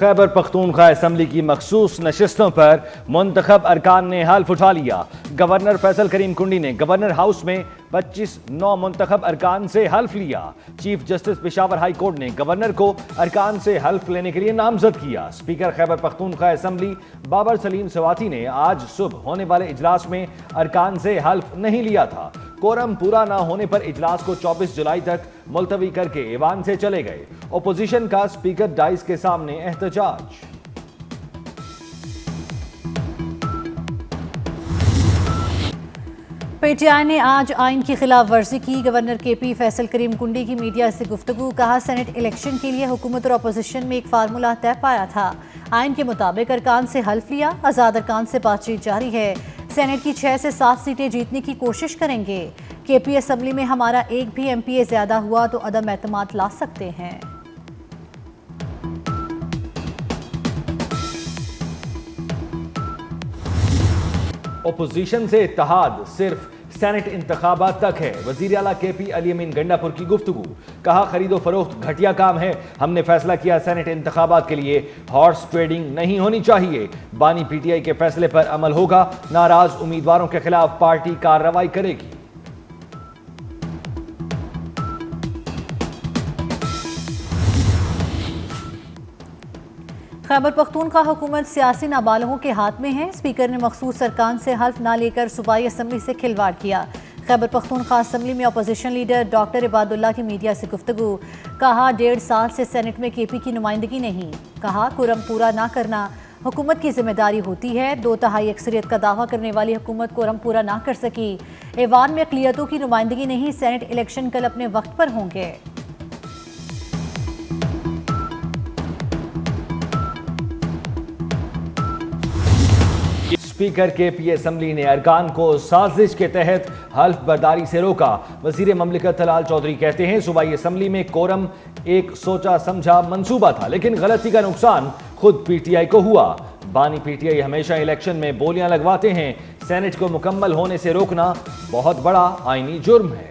Khyber Pakhtunkhwa assembly کی مخصوص نشستوں پر منتخب ارکان نے حلف اٹھا لیا۔ گورنر فیصل کریم کنڈی نے گورنر ہاؤس میں 25 نو منتخب ارکان سے حلف لیا۔ Chief justice Peshawar high court نے گورنر کو ارکان سے حلف لینے کے لیے نامزد کیا۔ اسپیکر خیبر پختونخوا اسمبلی بابر سلیم سواتی نے آج صبح ہونے والے اجلاس میں ارکان سے حلف نہیں لیا تھا۔ کورم پورا نہ ہونے پر اجلاس کو 24 جولائی تک ملتوی کر کے ایوان سے چلے گئے۔ اپوزیشن کا اسپیکر ڈائس کے سامنے احتجاج۔ پی ٹی آئی نے آج آئین کی خلاف ورزی کی۔ گورنر کے پی فیصل کریم کنڈی کی میڈیا سے گفتگو، کہا سینٹ الیکشن کے لیے حکومت اور اپوزیشن میں ایک فارمولہ طے پایا تھا۔ آئین کے مطابق ارکان سے حلف لیا، آزاد ارکان سے بات چیت جاری ہے۔ سینٹ کی 6 سے 7 سیٹیں جیتنے کی کوشش کریں گے۔ کے پی اسمبلی میں ہمارا ایک بھی ایم پی اے زیادہ ہوا تو عدم اعتماد لا سکتے ہیں۔ اپوزیشن سے اتحاد صرف سینٹ انتخابات تک ہے۔ وزیر اعلیٰ کے پی علی امین گنڈا پور کی گفتگو، کہا خرید و فروخت گھٹیا کام ہے، ہم نے فیصلہ کیا سینٹ انتخابات کے لیے ہارس ٹریڈنگ نہیں ہونی چاہیے۔ بانی پی ٹی آئی کے فیصلے پر عمل ہوگا، ناراض امیدواروں کے خلاف پارٹی کارروائی کرے گی۔ خیبر پختونخوا حکومت سیاسی نابالغوں کے ہاتھ میں ہے۔ اسپیکر نے مخصوص ارکان سے حلف نہ لے کر صوبائی اسمبلی سے کھلواڑ کیا۔ خیبر پختونخوا اسمبلی میں اپوزیشن لیڈر ڈاکٹر عباد اللہ کی میڈیا سے گفتگو، کہا 1.5 سال سے سینٹ میں کے پی کی نمائندگی نہیں، کہا کورم پورا نہ کرنا حکومت کی ذمہ داری ہوتی ہے۔ 2/3 اکثریت کا دعویٰ کرنے والی حکومت کورم پورا نہ کر سکی۔ ایوان میں اقلیتوں کی نمائندگی نہیں، سینٹ الیکشن کل اپنے وقت پر ہوں گے۔ اسپیکر کے پی اسمبلی نے ارکان کو سازش کے تحت حلف برداری سے روکا۔ وزیر مملکت طلال چودھری کہتے ہیں صوبائی اسمبلی میں کورم ایک سوچا سمجھا منصوبہ تھا، لیکن غلطی کا نقصان خود پی ٹی آئی کو ہوا۔ بانی پی ٹی آئی ہمیشہ الیکشن میں بولیاں لگواتے ہیں، سینٹ کو مکمل ہونے سے روکنا بہت بڑا آئینی جرم ہے۔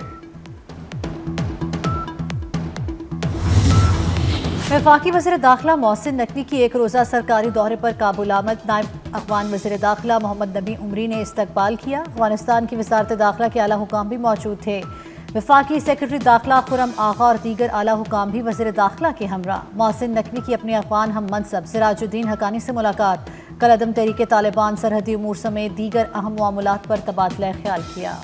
وفاقی وزیر داخلہ محسن نقوی کی ایک روزہ سرکاری دورے پر کابل آمد۔ نائب افغان وزیر داخلہ محمد نبی عمری نے استقبال کیا۔ افغانستان کی وزارت داخلہ کے اعلیٰ حکام بھی موجود تھے۔ وفاقی سیکرٹری داخلہ خرم آغا اور دیگر اعلیٰ حکام بھی وزیر داخلہ کے ہمراہ۔ محسن نقوی کی اپنے افغان ہم منصب سراج الدین حقانی سے ملاقات، کل عدم تحریک طالبان، سرحدی امور سمیت دیگر اہم معاملات پر تبادلہ خیال کیا۔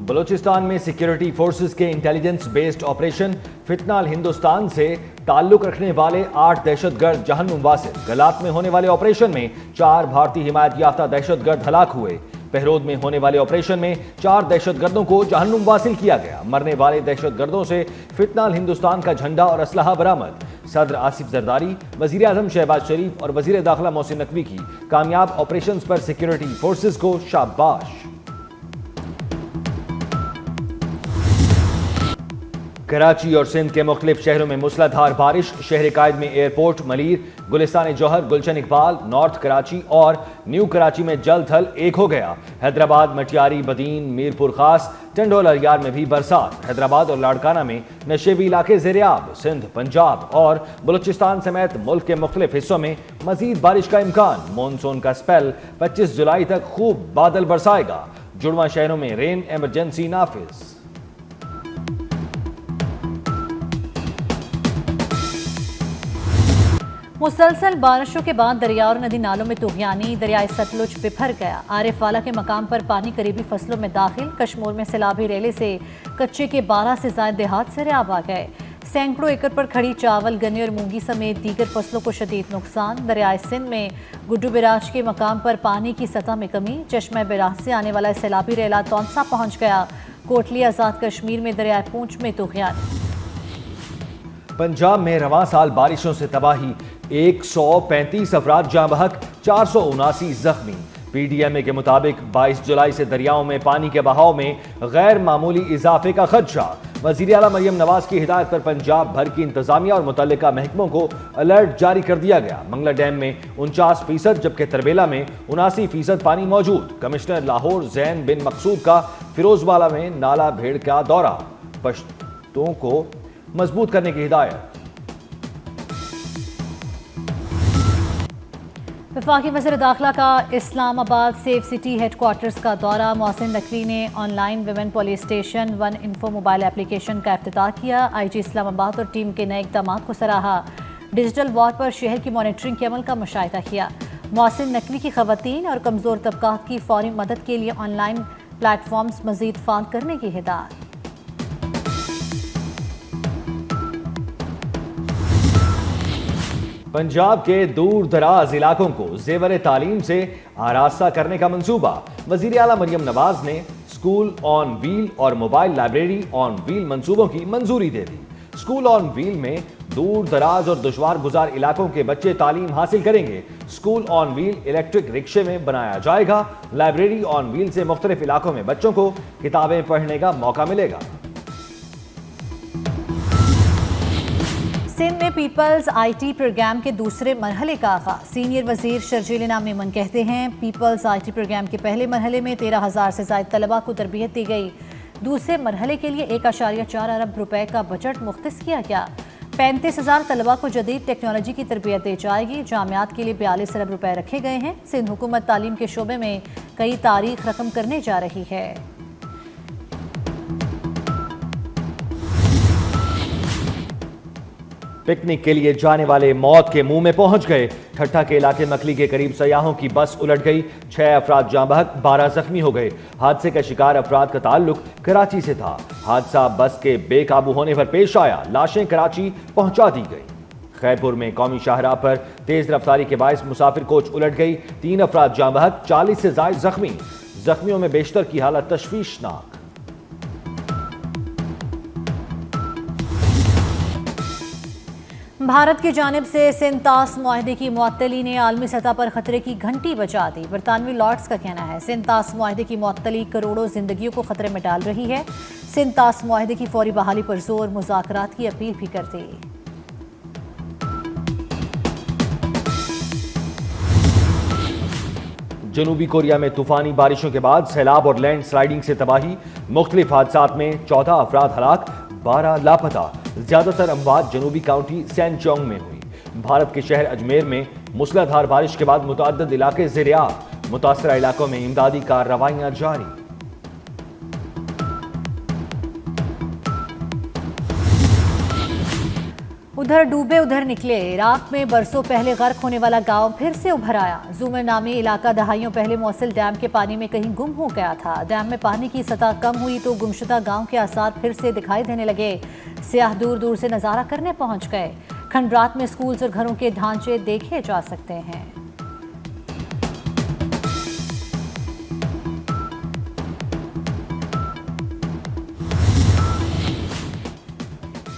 بلوچستان میں سیکیورٹی فورسز کے انٹیلیجنس بیسڈ آپریشن فتنہ ہندوستان سے تعلق رکھنے والے 8 دہشت گرد جہنم واصل۔ گلات میں ہونے والے آپریشن میں 4 بھارتی حمایت یافتہ دہشت گرد ہلاک ہوئے۔ بہرود میں ہونے والے آپریشن میں 4 دہشت گردوں کو جہنم واصل کیا گیا۔ مرنے والے دہشت گردوں سے فتنہ ہندوستان کا جھنڈا اور اسلحہ برآمد۔ صدر آصف زرداری، وزیر اعظم شہباز شریف اور وزیر داخلہ محسن نقوی کی کامیاب آپریشنز پر سیکیورٹی فورسز کو شاباش۔ کراچی اور سندھ کے مختلف شہروں میں موسلا دھار بارش۔ شہر قائد میں ایئرپورٹ، ملیر، گلستان جوہر، گلشن اقبال، نارتھ کراچی اور نیو کراچی میں جل تھل ایک ہو گیا۔ حیدرآباد، مٹیاری، بدین، میرپور خاص، ٹنڈول اریار میں بھی برسات۔ حیدرآباد اور لاڑکانہ میں نشیبی علاقے زیر آب۔ سندھ، پنجاب اور بلوچستان سمیت ملک کے مختلف حصوں میں مزید بارش کا امکان۔ مونسون کا سپیل 25 جولائی تک خوب بادل برسائے گا۔ جڑواں شہروں میں رین ایمرجنسی نافذ۔ مسلسل بارشوں کے بعد دریا اور ندی نالوں میں طغیانی۔ دریائے ستلج بپھر گیا۔ عارف والا کے مقام پر پانی قریبی فصلوں میں داخل۔ کشمور میں سیلابی ریلے سے کچے کے 12 سے زائد دیہات سیراب آ گئے۔ سینکڑوں ایکڑ پر کھڑی چاول، گنے اور مونگی سمیت دیگر فصلوں کو شدید نقصان۔ دریائے سندھ میں گڈو براج کے مقام پر پانی کی سطح میں کمی۔ چشمہ براج سے آنے والا سیلابی ریلا تونسا پہنچ گیا۔ کوٹلی آزاد کشمیر میں دریائے پونچھ میں طغیان۔ پنجاب میں رواں سال بارشوں سے تباہی، 135 افراد جاں بحق، 479 زخمی۔ PDMA کے مطابق 22 جولائی سے دریاؤں میں پانی کے بہاؤ میں غیر معمولی اضافے کا خدشہ۔ وزیر اعلیٰ مریم نواز کی ہدایت پر پنجاب بھر کی انتظامیہ اور متعلقہ محکموں کو الرٹ جاری کر دیا گیا۔ منگلا ڈیم میں 49% جبکہ تربیلا میں 79% پانی موجود۔ کمشنر لاہور زین بن مقصود کا فیروز والا میں نالا بھیڑ کا دورہ، پشتوں کو مضبوط کرنے کی ہدایت۔ وفاقی وزیر داخلہ کا اسلام آباد سیف سٹی ہیڈ کوارٹرز کا دورہ۔ محسن نقوی نے on line women police station 1 info mobile application کا افتتاح کیا۔ IG اسلام آباد اور ٹیم کے نئے اقدامات کو سراہا۔ ڈیجیٹل وار پر شہر کی مانیٹرنگ کے عمل کا مشاہدہ کیا۔ محسن نقوی کی خواتین اور کمزور طبقات کی فوری مدد کے لیے آن لائن پلیٹ فارمز مزید فعال کرنے کی ہدایت۔ پنجاب کے دور دراز علاقوں کو زیور تعلیم سے آراستہ کرنے کا منصوبہ۔ وزیر اعلیٰ مریم نواز نے اسکول آن ویل اور موبائل لائبریری آن ویل منصوبوں کی منظوری دے دی۔ اسکول آن ویل میں دور دراز اور دشوار گزار علاقوں کے بچے تعلیم حاصل کریں گے۔ اسکول آن ویل الیکٹرک رکشے میں بنایا جائے گا۔ لائبریری آن ویل سے مختلف علاقوں میں بچوں کو کتابیں پڑھنے کا موقع ملے گا۔ سندھ میں پیپلز IT پروگرام کے دوسرے مرحلے کا آغاز۔ سینئر وزیر شرجیل انعام میمن کہتے ہیں پیپلز IT پروگرام کے پہلے مرحلے میں 13,000 سے زائد طلباء کو تربیت دی گئی۔ دوسرے مرحلے کے لیے 1.4 ارب روپے کا بجٹ مختص کیا گیا۔ 35,000 طلباء کو جدید ٹیکنالوجی کی تربیت دی جائے گی۔ جامعات کے لیے 42 ارب روپے رکھے گئے ہیں۔ سندھ حکومت تعلیم کے شعبے میں کئی تاریخ رقم کرنے جا رہی ہے۔ پکنک کے لیے جانے والے موت کے منہ میں پہنچ گئے۔ ٹھٹھا کے علاقے مکلی کے قریب سیاحوں کی بس الٹ گئی، 6 افراد جاں بحق، 12 زخمی ہو گئے۔ حادثے کا شکار افراد کا تعلق کراچی سے تھا۔ حادثہ بس کے بے قابو ہونے پر پیش آیا، لاشیں کراچی پہنچا دی گئی۔ خیرپور میں قومی شاہراہ پر تیز رفتاری کے باعث مسافر کوچ الٹ گئی، 3 افراد جاں بحق، 40 سے زائد زخمی۔ زخمیوں میں بیشتر کی حالت تشویشناک۔ بھارت کی جانب سے سندھ طاس معاہدے کی معطلی نے عالمی سطح پر خطرے کی گھنٹی بجا دی۔ برطانوی لارڈز کا کہنا ہے سندھ طاس معاہدے کی معطلی کروڑوں زندگیوں کو خطرے میں ڈال رہی ہے۔ سندھ طاس معاہدے کی فوری بحالی پر زور، مذاکرات کی اپیل بھی کرتی۔ جنوبی کوریا میں طوفانی بارشوں کے بعد سیلاب اور لینڈ سلائیڈنگ سے تباہی، مختلف حادثات میں 14 افراد ہلاک، 12 لاپتہ۔ زیادہ تر اموات جنوبی کاؤنٹی سین چونگ میں ہوئی۔ بھارت کے شہر اجمیر میں موسلا دھار بارش کے بعد متعدد علاقے زیر آب، متاثرہ علاقوں میں امدادی کارروائیاں جاری۔ ادھر ڈوبے ادھر نکلے، عراق میں برسوں پہلے غرق ہونے والا گاؤں پھر سے ابھر آیا۔ زومر نامی علاقہ دہائیوں پہلے موصل ڈیم کے پانی میں کہیں گم ہو گیا تھا۔ ڈیم میں پانی کی سطح کم ہوئی تو گمشدہ گاؤں کے آثار پھر سے دکھائی دینے لگے۔ سیاح دور دور سے نظارہ کرنے پہنچ گئے۔ کھنڈرات میں سکولز اور گھروں کے ڈھانچے دیکھے جا سکتے ہیں۔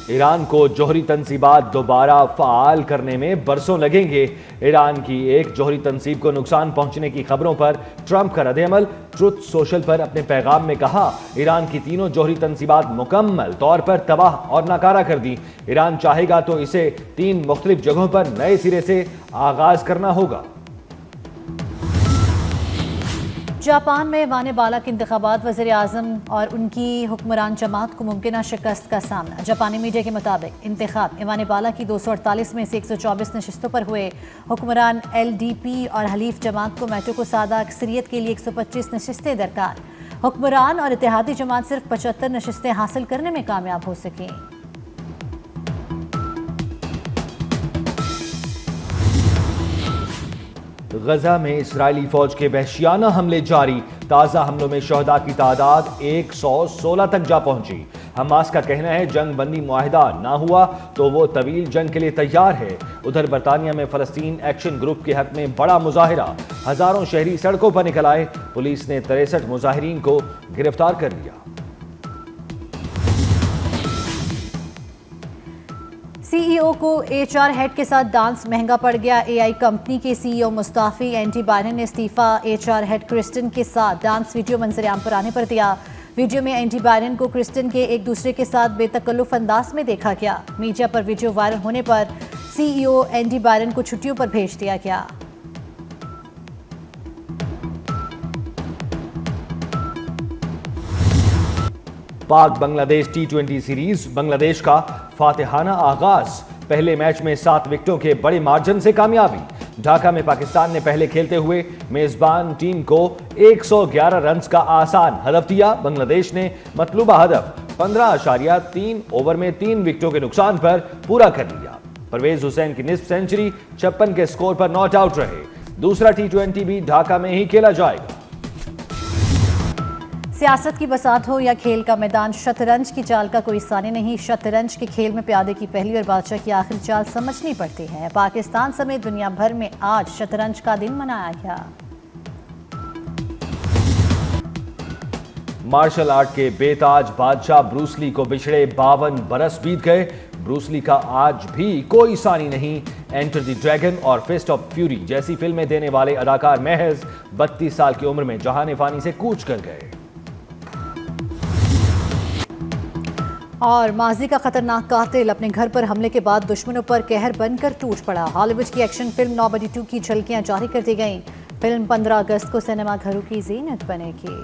ایران کو جوہری تنصیبات دوبارہ فعال کرنے میں برسوں لگیں گے۔ ایران کی ایک جوہری تنصیب کو نقصان پہنچنے کی خبروں پر ٹرمپ کا رد عمل۔ ٹروتھ سوشل پر اپنے پیغام میں کہا ایران کی تینوں جوہری تنصیبات مکمل طور پر تباہ اور ناکارہ کر دی۔ ایران چاہے گا تو اسے 3 مختلف جگہوں پر نئے سرے سے آغاز کرنا ہوگا۔ جاپان میں ایوان بالا کے انتخابات، وزیر اعظم اور ان کی حکمران جماعت کو ممکنہ شکست کا سامنا۔ جاپانی میڈیا کے مطابق انتخاب ایوان بالا کی 248 میں سے 124 نشستوں پر ہوئے۔ حکمران LDP اور حلیف جماعت کو میٹو کو سادہ اکثریت کے لیے 125 نشستیں درکار۔ حکمران اور اتحادی جماعت صرف 75 نشستیں حاصل کرنے میں کامیاب ہو سکیں۔ غزہ میں اسرائیلی فوج کے وحشیانہ حملے جاری، تازہ حملوں میں شہداء کی تعداد 116 تک جا پہنچی۔ حماس کا کہنا ہے جنگ بندی معاہدہ نہ ہوا تو وہ طویل جنگ کے لیے تیار ہے۔ ادھر برطانیہ میں فلسطین ایکشن گروپ کے حق میں بڑا مظاہرہ، ہزاروں شہری سڑکوں پر نکل آئے، پولیس نے 63 مظاہرین کو گرفتار کر لیا۔ CEO او کو HR ہیڈ کے ساتھ ڈانس مہنگا پڑ گیا. AI کمپنی کے CEO مستعفی. اینٹی بائیڈن نے استعفیٰ HR ہیڈ کرسٹن کے ساتھ ڈانس ویڈیو منظر عام پر آنے پر دیا. ویڈیو میں اینٹی بائیڈن کو کرسٹن کے ایک دوسرے کے ساتھ بے تکلف انداز میں دیکھا گیا. میڈیا پر ویڈیو وائرل ہونے پر CEO اینٹی بائیڈن کو چھٹیوں پر بھیج دیا گیا. پاک بنگلہ دیش T20 سیریز بنگلہ دیش کا فاتحانہ آغاز. پہلے میچ میں 7 وکٹوں کے بڑے مارجن سے کامیابی. ڈھاکہ میں پاکستان نے پہلے کھیلتے ہوئے میزبان ٹیم کو 111 رنز کا آسان ہدف دیا. بنگلہ دیش نے مطلوبہ ہدف 15.3 اوور میں 3 وکٹوں کے نقصان پر پورا کر لیا. پرویز حسین کی نصف سینچری 56 کے سکور پر ناٹ آؤٹ رہے. دوسرا T20 بھی ڈھاکہ میں ہی کھیلا جائے گا. سیاست کی بساط ہو یا کھیل کا میدان، شطرنج کی چال کا کوئی ثانی نہیں. شطرنج کے کھیل میں پیادے کی پہلی اور بادشاہ کی آخری چال سمجھنی پڑتی ہے. پاکستان سمیت دنیا بھر میں آج شطرنج کا دن منایا گیا. مارشل آرٹ کے بے تاج بادشاہ بروس لی کو بچھڑے 52 برس بیت گئے. بروس لی کا آج بھی کوئی ثانی نہیں. انٹر دی ڈریگن اور فسٹ آف فیوری جیسی فلمیں دینے والے اداکار محض 32 سال کی عمر میں جہان فانی سے کوچ کر گئے. اور ماضی کا خطرناک قاتل اپنے گھر پر حملے کے بعد دشمنوں پر قہر بن کر ٹوٹ پڑا. ہالی ووڈ کی ایکشن فلم نوبڈی 2 کی جھلکیاں جاری کر دی گئیں. فلم 15 اگست کو سینما گھروں کی زینت بنے گی.